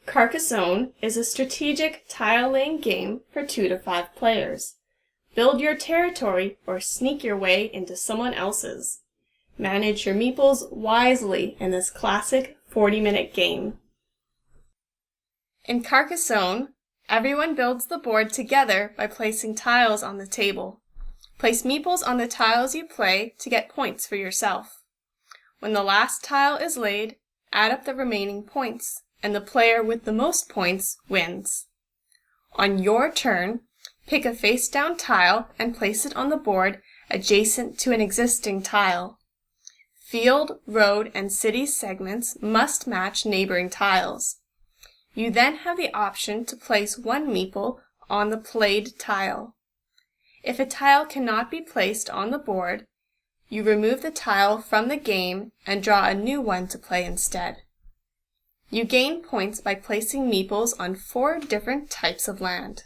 Carcassonne is a strategic tile-laying game for 2 to 5 players. Build your territory or sneak your way into someone else's. Manage your meeples wisely in this classic 40-minute game. In Carcassonne, everyone builds the board together by placing tiles on the table. Place meeples on the tiles you play to get points for yourself. When the last tile is laid, add up the remaining points, and the player with the most points wins. On your turn, pick a face-down tile and place it on the board adjacent to an existing tile. Field, road, and city segments must match neighboring tiles. You then have the option to place one meeple on the played tile. If a tile cannot be placed on the board, you remove the tile from the game and draw a new one to play instead. You gain points by placing meeples on 4 different types of land.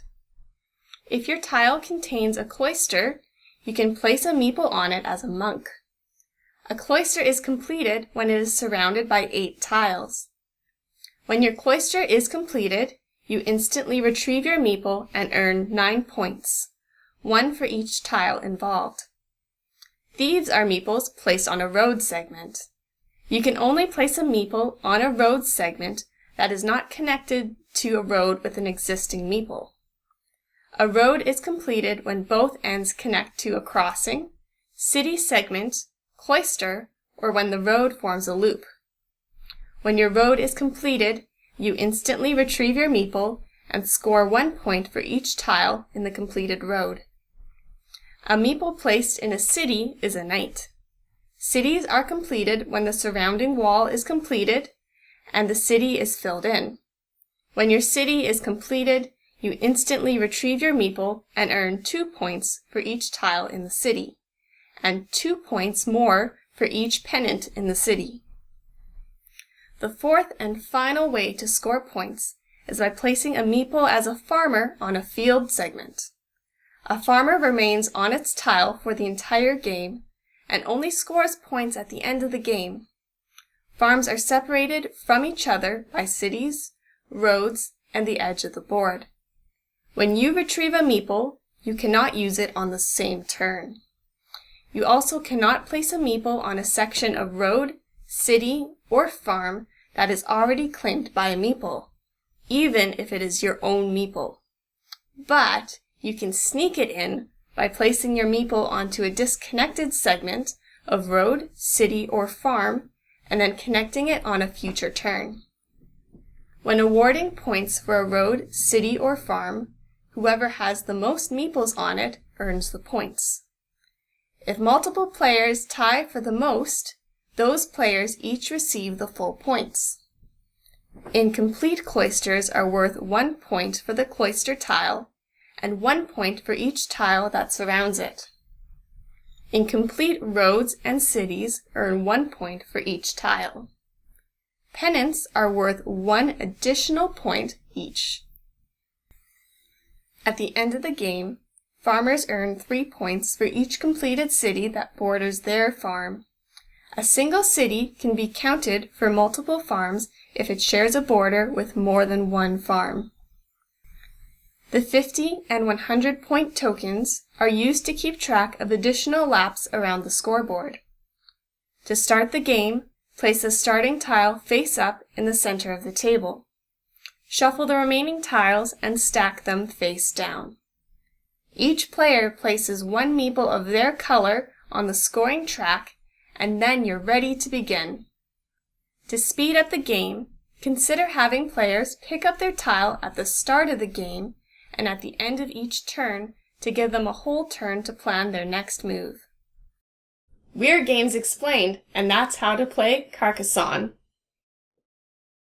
If your tile contains a cloister, you can place a meeple on it as a monk. A cloister is completed when it is surrounded by 8 tiles. When your cloister is completed, you instantly retrieve your meeple and earn 9 points, 1 for each tile involved. Thieves are meeples placed on a road segment. You can only place a meeple on a road segment that is not connected to a road with an existing meeple. A road is completed when both ends connect to a crossing, city segment, cloister, or when the road forms a loop. When your road is completed, you instantly retrieve your meeple and score 1 point for each tile in the completed road. A meeple placed in a city is a knight. Cities are completed when the surrounding wall is completed and the city is filled in. When your city is completed, you instantly retrieve your meeple and earn 2 points for each tile in the city, and 2 points more for each pennant in the city. The fourth and final way to score points is by placing a meeple as a farmer on a field segment. A farmer remains on its tile for the entire game and only scores points at the end of the game. Farms are separated from each other by cities, roads, and the edge of the board. When you retrieve a meeple, you cannot use it on the same turn. You also cannot place a meeple on a section of road, city, or farm that is already claimed by a meeple, even if it is your own meeple. But you can sneak it in by placing your meeple onto a disconnected segment of road, city, or farm, and then connecting it on a future turn. When awarding points for a road, city, or farm, whoever has the most meeples on it earns the points. If multiple players tie for the most, those players each receive the full points. Incomplete cloisters are worth 1 point for the cloister tile, and 1 point for each tile that surrounds it. Incomplete roads and cities earn 1 point for each tile. Pennants are worth 1 additional point each. At the end of the game, farmers earn 3 points for each completed city that borders their farm. A single city can be counted for multiple farms if it shares a border with more than 1 farm. The 50 and 100 point tokens are used to keep track of additional laps around the scoreboard. To start the game, place a starting tile face up in the center of the table. Shuffle the remaining tiles and stack them face down. Each player places 1 meeple of their color on the scoring track, and then you're ready to begin. To speed up the game, consider having players pick up their tile at the start of the game and at the end of each turn to give them a whole turn to plan their next move. We're Games Explained, and that's how to play Carcassonne.